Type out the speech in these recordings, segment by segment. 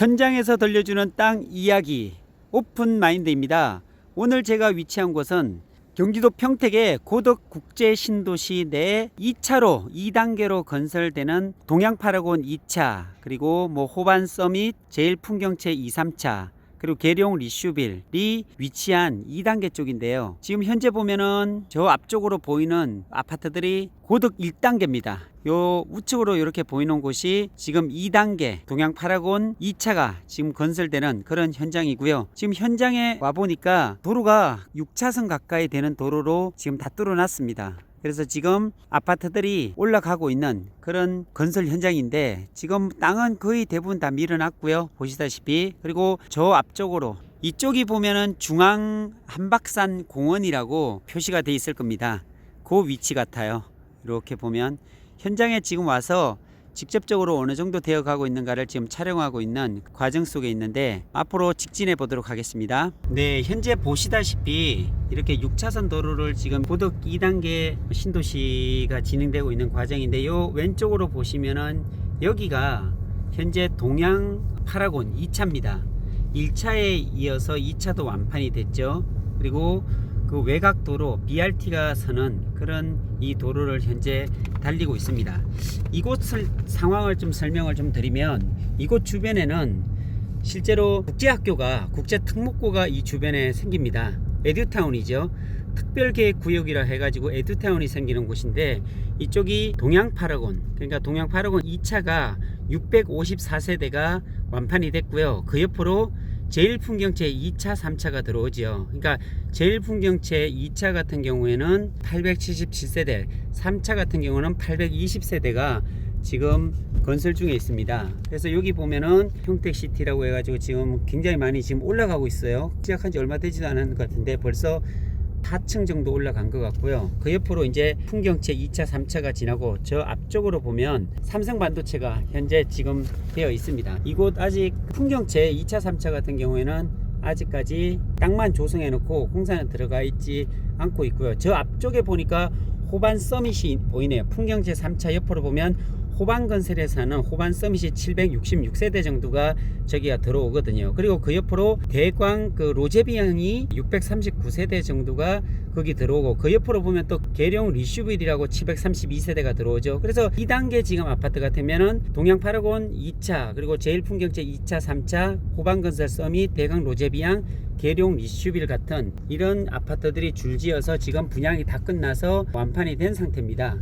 현장에서 들려주는 땅 이야기 오픈 마인드입니다. 오늘 제가 위치한 곳은 경기도 평택의 고덕 국제 신도시 내 2차로 2단계로 건설되는 동양 파라곤 2차, 그리고 호반 서밋 제일 풍경채 2, 3차, 그리고 계룡 리슈빌이 위치한 2단계 쪽인데요. 지금 현재 보면은 저 앞쪽으로 보이는 아파트들이 고덕 1단계입니다. 요 우측으로 이렇게 보이는 곳이 지금 2단계 동양 파라곤 2차가 지금 건설되는 그런 현장이고요. 지금 현장에 와보니까 도로가 6차선 가까이 되는 도로로 지금 다 뚫어놨습니다. 그래서 지금 아파트들이 올라가고 있는 그런 건설 현장인데, 지금 땅은 거의 대부분 다 밀어놨고요. 보시다시피. 그리고 저 앞쪽으로 이쪽이 보면은 중앙 한박산 공원이라고 표시가 돼 있을 겁니다. 그 위치 같아요. 이렇게 보면 현장에 지금 와서 직접적으로 어느 정도 되어 가고 있는가를 지금 촬영하고 있는 과정 속에 있는데, 앞으로 직진해 보도록 하겠습니다. 네, 현재 보시다시피 이렇게 6차선 도로를 지금 고덕 2단계 신도시가 진행되고 있는 과정인데, 요 왼쪽으로 보시면은 여기가 현재 동양 파라곤 2차입니다. 1차에 이어서 2차도 완판이 됐죠. 그리고 그 외곽도로 BRT가 서는 그런 이 도로를 현재 달리고 있습니다. 이곳 상황을 좀 설명을 좀 드리면, 이곳 주변에는 실제로 국제학교가, 국제특목고가 이 주변에 생깁니다. 에듀타운이죠. 특별계획구역이라 해가지고 에듀타운이 생기는 곳인데, 이쪽이 동양 파라곤, 그러니까 동양 파라곤 2차가 654세대가 완판이 됐고요. 그 옆으로 제일풍경채 2차, 3차가 들어오죠. 그러니까 제일풍경채 2차 같은 경우에는 877세대, 3차 같은 경우는 820세대가 지금 건설 중에 있습니다. 그래서 여기 보면은 평택시티라고 해가지고 지금 굉장히 많이 지금 올라가고 있어요. 시작한 지 얼마 되지도 않은 것 같은데 벌써 4층 정도 올라간 것 같고요. 그 옆으로 이제 풍경채 2차, 3차가 지나고 저 앞쪽으로 보면 삼성반도체가 현재 지금 되어 있습니다. 이곳 아직 풍경채 2차, 3차 같은 경우에는 아직까지 땅만 조성해 놓고 공사는 들어가 있지 않고 있고요. 저 앞쪽에 보니까 호반 서밋이 보이네요. 풍경채 3차 옆으로 보면 호반건설에서는 호반 서밋이 766세대 정도가 저기가 들어오거든요. 그리고 그 옆으로 대광 그 로제비앙이 639세대 정도가 거기 들어오고, 그 옆으로 보면 또 계룡 리슈빌이라고 732세대가 들어오죠. 그래서 2단계 지금 아파트 같으면은 동양 파라곤 2차, 그리고 제일풍경채 2차, 3차, 호반건설 서밋, 대광 로제비앙, 계룡 리슈빌 같은 이런 아파트들이 줄지어서 지금 분양이 다 끝나서 완판이 된 상태입니다.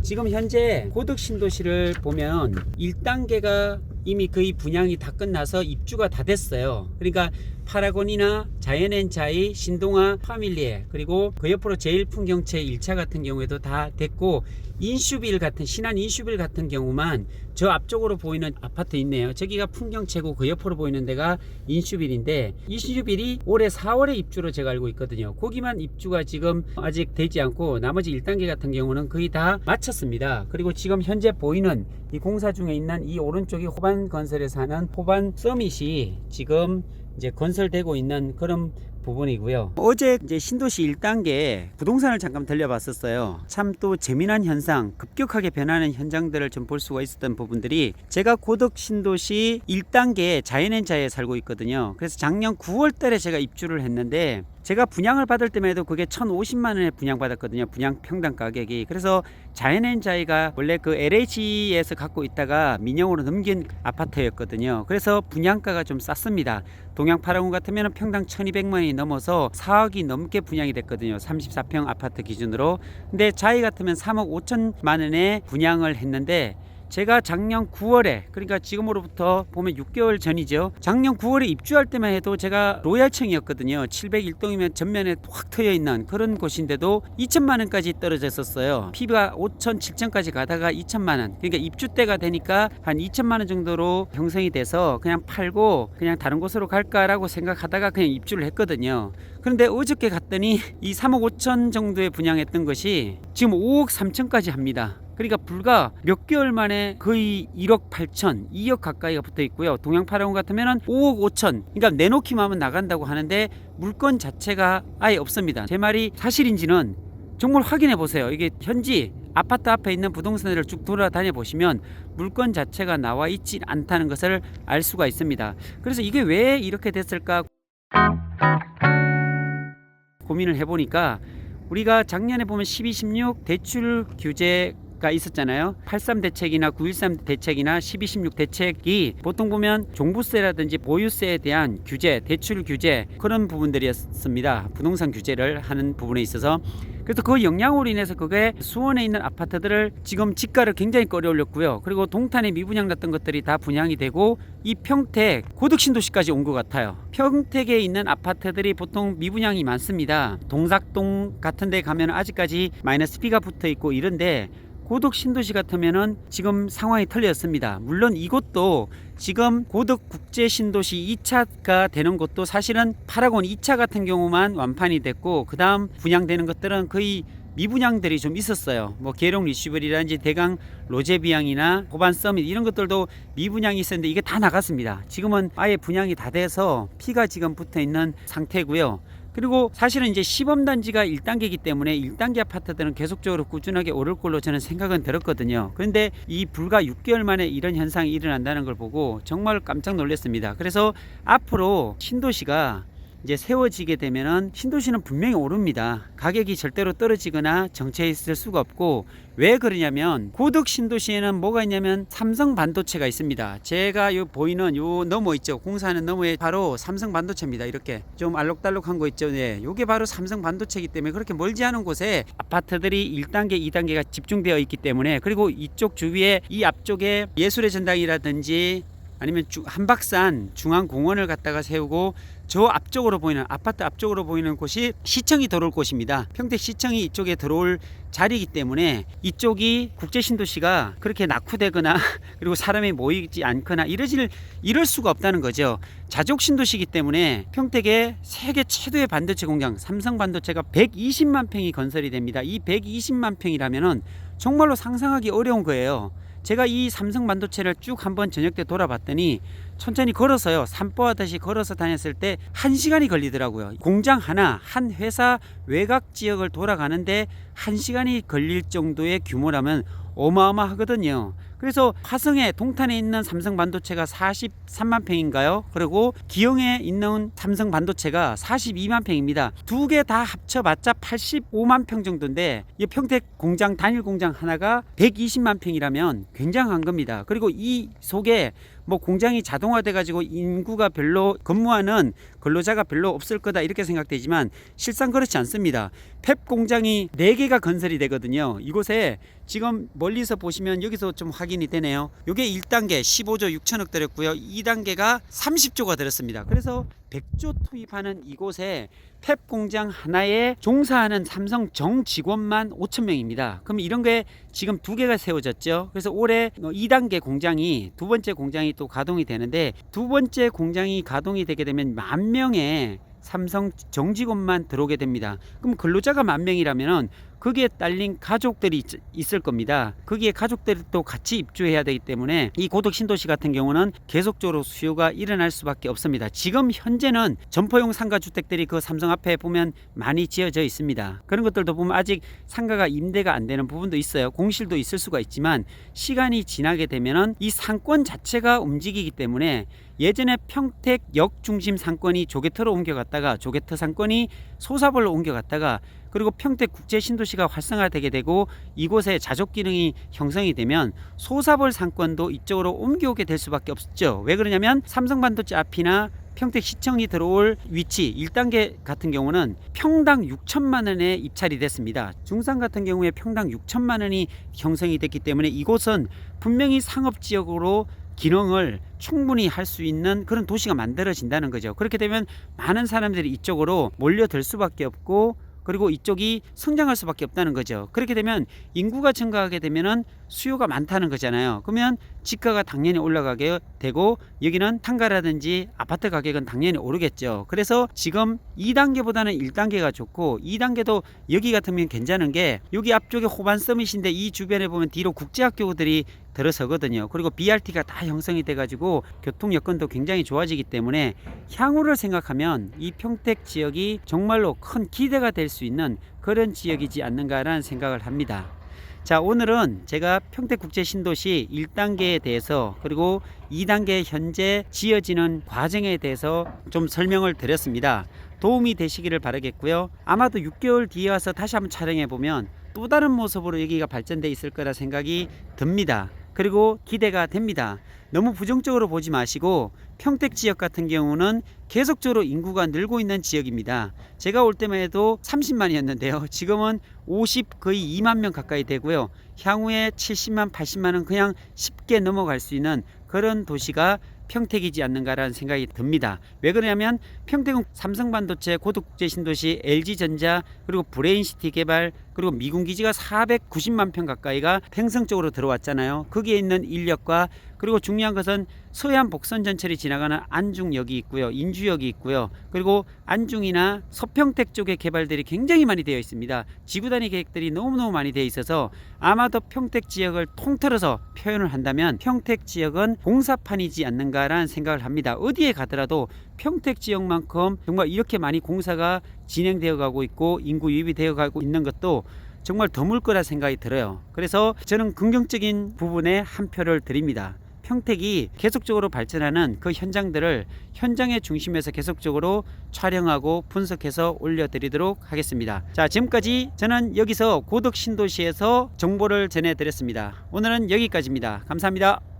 지금 현재 고덕 신도시를 보면 1단계가 이미 거의 분양이 다 끝나서 입주가 다 됐어요. 그러니까 파라곤이나 자연앤자이, 신동아, 파밀리에, 그리고 그 옆으로 제일풍경채 1차 같은 경우에도 다 됐고, 인슈빌 같은, 신안 인슈빌 같은 경우만 저 앞쪽으로 보이는 아파트 있네요. 저기가 풍경채고 그 옆으로 보이는 데가 인슈빌인데, 인슈빌이 올해 4월에 입주로 제가 알고 있거든요. 거기만 입주가 지금 아직 되지 않고 나머지 1단계 같은 경우는 거의 다 마쳤습니다. 그리고 지금 현재 보이는 이 공사 중에 있는 이 오른쪽이 호반 건설에서 하는 호반 서밋이 지금 이제 건설되고 있는 그런 부분이고요. 어제 이제 신도시 1단계 부동산을 잠깐 들려봤었어요. 참 또 재미난 현상, 급격하게 변하는 현장들을 좀 볼 수가 있었던 부분들이, 제가 고덕 신도시 1단계 자연앤자에 살고 있거든요. 그래서 작년 9월 달에 제가 입주를 했는데, 제가 분양을 받을 때만 해도 그게 1,050만 원에 분양받았거든요. 분양 평당 가격이. 그래서 자연앤자이가 원래 그 LH에서 갖고 있다가 민영으로 넘긴 아파트였거든요. 그래서 분양가가 좀 쌌습니다. 동양 파라곤 같으면 평당 1,200만 원이 넘어서 4억이 넘게 분양이 됐거든요. 34평 아파트 기준으로. 근데 자이 같으면 3억 5천만 원에 분양을 했는데, 제가 작년 9월에, 그러니까 지금으로부터 보면 6개월 전이죠. 작년 9월에 입주할 때만 해도 제가 로얄층이었거든요. 701동이면 전면에 확 트여 있는 그런 곳인데도 2천만 원까지 떨어졌었어요. PB가 5천, 7천까지 가다가 2천만 원. 그러니까 입주 때가 되니까 한 2천만 원 정도로 형성이 돼서 그냥 팔고 그냥 다른 곳으로 갈까라고 생각하다가 그냥 입주를 했거든요. 그런데 어저께 갔더니 이 3억 5천 정도에 분양했던 것이 지금 5억 3천까지 합니다. 그러니까 불과 몇 개월 만에 거의 1억 8천, 2억 가까이가 붙어 있고요. 동양 파라곤 같으면 5억 5천. 그러니까 내놓기만 하면 나간다고 하는데 물건 자체가 아예 없습니다. 제 말이 사실인지는 정말 확인해 보세요. 이게 현지 아파트 앞에 있는 부동산을 쭉 돌아다녀 보시면 물건 자체가 나와 있지 않다는 것을 알 수가 있습니다. 그래서 이게 왜 이렇게 됐을까 고민을 해보니까, 우리가 작년에 보면 12, 16 대출 규제가 있었잖아요. 83 대책이나 913 대책이나 12, 16 대책이 보통 보면 종부세라든지 보유세에 대한 규제, 대출 규제, 그런 부분들이었습니다. 부동산 규제를 하는 부분에 있어서. 그래서 그 영향으로 인해서 그게 수원에 있는 아파트들을 지금 지가를 굉장히 끌어올렸고요. 그리고 동탄의 미분양 같은 것들이 다 분양이 되고 이 평택 고덕신도시까지 온 것 같아요. 평택에 있는 아파트들이 보통 미분양이 많습니다. 동삭동 같은 데 가면 아직까지 마이너스 B가 붙어 있고 이런데, 고덕 신도시 같으면은 지금 상황이 틀렸습니다. 물론 이곳도 지금 고덕 국제 신도시 2차가 되는 것도 사실은 파라곤 2차 같은 경우만 완판이 됐고, 그 다음 분양되는 것들은 거의 미분양들이 좀 있었어요. 뭐 계룡 리시블이라든지 대강 로제비앙이나 호반 서밋 이런 것들도 미분양이 있었는데 이게 다 나갔습니다. 지금은 아예 분양이 다 돼서 P가 지금 붙어 있는 상태고요. 그리고 사실은 이제 시범단지가 1단계이기 때문에 1단계 아파트들은 계속적으로 꾸준하게 오를 걸로 저는 생각은 들었거든요. 그런데 이 불과 6개월 만에 이런 현상이 일어난다는 걸 보고 정말 깜짝 놀랐습니다. 그래서 앞으로 신도시가 이제 세워지게 되면은 신도시는 분명히 오릅니다. 가격이 절대로 떨어지거나 정체해 있을 수가 없고, 왜 그러냐면 고덕 신도시에는 뭐가 있냐면 삼성 반도체가 있습니다. 제가 요 보이는 요 너머 있죠, 공사하는 너머에 바로 삼성 반도체입니다. 이렇게 좀 알록달록한 거 있죠. 네, 요게 바로 삼성 반도체이기 때문에 그렇게 멀지 않은 곳에 아파트들이 1단계 2단계가 집중되어 있기 때문에, 그리고 이쪽 주위에 이 앞쪽에 예술의 전당이라든지 아니면 한박산 중앙공원을 갖다가 세우고, 저 앞쪽으로 보이는 아파트 앞쪽으로 보이는 곳이 시청이 들어올 곳입니다. 평택 시청이 이쪽에 들어올 자리이기 때문에 이쪽이 국제신도시가 그렇게 낙후되거나 그리고 사람이 모이지 않거나 이럴 수가 없다는 거죠. 자족신도시이기 때문에 평택에 세계 최대의 반도체 공장 삼성 반도체가 120만 평이 건설이 됩니다. 이 120만 평이라면은 정말로 상상하기 어려운 거예요. 제가 이 삼성 반도체를 쭉 한번 저녁 때 돌아봤더니 천천히 걸어서요, 산보하듯이 걸어서 다녔을 때 1시간이 걸리더라고요. 공장 하나, 한 회사 외곽 지역을 돌아가는데 1시간이 걸릴 정도의 규모라면 어마어마하거든요. 그래서 화성에 동탄에 있는 삼성 반도체가 43만 평인가요? 그리고 기영에 있는 삼성 반도체가 42만 평입니다. 두 개 다 합쳐봤자 85만 평 정도인데, 이 평택 공장 단일 공장 하나가 120만 평이라면 굉장한 겁니다. 그리고 이 속에 뭐 공장이 자동화돼 가지고 인구가 별로 근무하는 근로자가 별로 없을 거다 이렇게 생각되지만 실상 그렇지 않습니다. 펩 공장이 4개가 건설이 되거든요. 이곳에 지금 멀리서 보시면 여기서 좀 확인이 되네요. 이게 1단계 15조 6천억 들었고요. 2단계가 30조가 들었습니다. 그래서 100조 투입하는 이곳에 펩 공장 하나에 종사하는 삼성 정 직원만 5천 명입니다. 그럼 이런 게 지금 2개가 세워졌죠. 그래서 올해 2단계 공장이, 두 번째 공장이 또 가동이 되는데, 두 번째 공장이 가동이 되게 되면 10,000명의 삼성 정직원만 들어오게 됩니다. 그럼 근로자가 10,000명이라면 거기에 딸린 가족들이 있을 겁니다. 거기에 가족들이 또 같이 입주해야 되기 때문에 이 고덕 신도시 같은 경우는 계속적으로 수요가 일어날 수밖에 없습니다. 지금 현재는 점포용 상가 주택들이 그 삼성 앞에 보면 많이 지어져 있습니다. 그런 것들도 보면 아직 상가가 임대가 안 되는 부분도 있어요. 공실도 있을 수가 있지만 시간이 지나게 되면은 이 상권 자체가 움직이기 때문에, 예전에 평택역 중심 상권이 조개터로 옮겨갔다가 조개터 상권이 소사벌로 옮겨갔다가, 그리고 평택 국제 신도시가 활성화되게 되고 이곳에 자족 기능이 형성이 되면 소사벌 상권도 이쪽으로 옮겨오게 될 수밖에 없죠. 왜 그러냐면 삼성 반도체 앞이나 평택 시청이 들어올 위치 1단계 같은 경우는 평당 6천만 원에 입찰이 됐습니다. 중산 같은 경우에 평당 6천만 원이 형성이 됐기 때문에 이곳은 분명히 상업지역으로 기능을 충분히 할 수 있는 그런 도시가 만들어진다는 거죠. 그렇게 되면 많은 사람들이 이쪽으로 몰려들 수밖에 없고, 그리고 이쪽이 성장할 수밖에 없다는 거죠. 그렇게 되면 인구가 증가하게 되면은 수요가 많다는 거잖아요. 그러면 지가가 당연히 올라가게 되고, 여기는 상가라든지 아파트 가격은 당연히 오르겠죠. 그래서 지금 2단계보다는 1단계가 좋고, 2단계도 여기 같으면 괜찮은 게, 여기 앞쪽에 호반 서밋인데 이 주변에 보면 뒤로 국제학교들이 들어서거든요. 그리고 BRT가 다 형성이 돼 가지고 교통 여건도 굉장히 좋아지기 때문에 향후를 생각하면 이 평택 지역이 정말로 큰 기대가 될 수 있는 그런 지역이지 않는가라는 생각을 합니다. 자, 오늘은 제가 평택국제신도시 1단계에 대해서 그리고 2단계 현재 지어지는 과정에 대해서 좀 설명을 드렸습니다. 도움이 되시기를 바라겠고요. 아마도 6개월 뒤에 와서 다시 한번 촬영해 보면 또 다른 모습으로 여기가 발전돼 있을 거라 생각이 듭니다. 그리고 기대가 됩니다. 너무 부정적으로 보지 마시고 평택 지역 같은 경우는 계속적으로 인구가 늘고 있는 지역입니다. 제가 올 때만 해도 30만이었는데요. 지금은 50 거의 2만 명 가까이 되고요. 향후에 70만 80만은 그냥 쉽게 넘어갈 수 있는 그런 도시가 평택이지 않는가라는 생각이 듭니다. 왜 그러냐면 평택은 삼성반도체, 고도국제신도시, LG전자, 그리고 브레인시티 개발, 그리고 미군기지가 490만 평 가까이가 팽성 쪽으로 들어왔잖아요. 거기에 있는 인력과 그리고 중요한 것은 서해안 복선전철이 지나가는 안중역이 있고요. 인주역이 있고요. 그리고 안중이나 서평택 쪽의 개발들이 굉장히 많이 되어 있습니다. 지구단위 계획들이 너무너무 많이 되어 있어서 아마도 평택 지역을 통틀어서 표현을 한다면 평택 지역은 공사판이지 않는가라는 생각을 합니다. 어디에 가더라도 평택 지역만큼 정말 이렇게 많이 공사가 진행되어 가고 있고 인구 유입이 되어 가고 있는 것도 정말 드물 거라 생각이 들어요. 그래서 저는 긍정적인 부분에 한 표를 드립니다. 평택이 계속적으로 발전하는 그 현장들을 현장의 중심에서 계속적으로 촬영하고 분석해서 올려드리도록 하겠습니다. 자, 지금까지 저는 여기서 고덕신도시에서 정보를 전해드렸습니다. 오늘은 여기까지입니다. 감사합니다.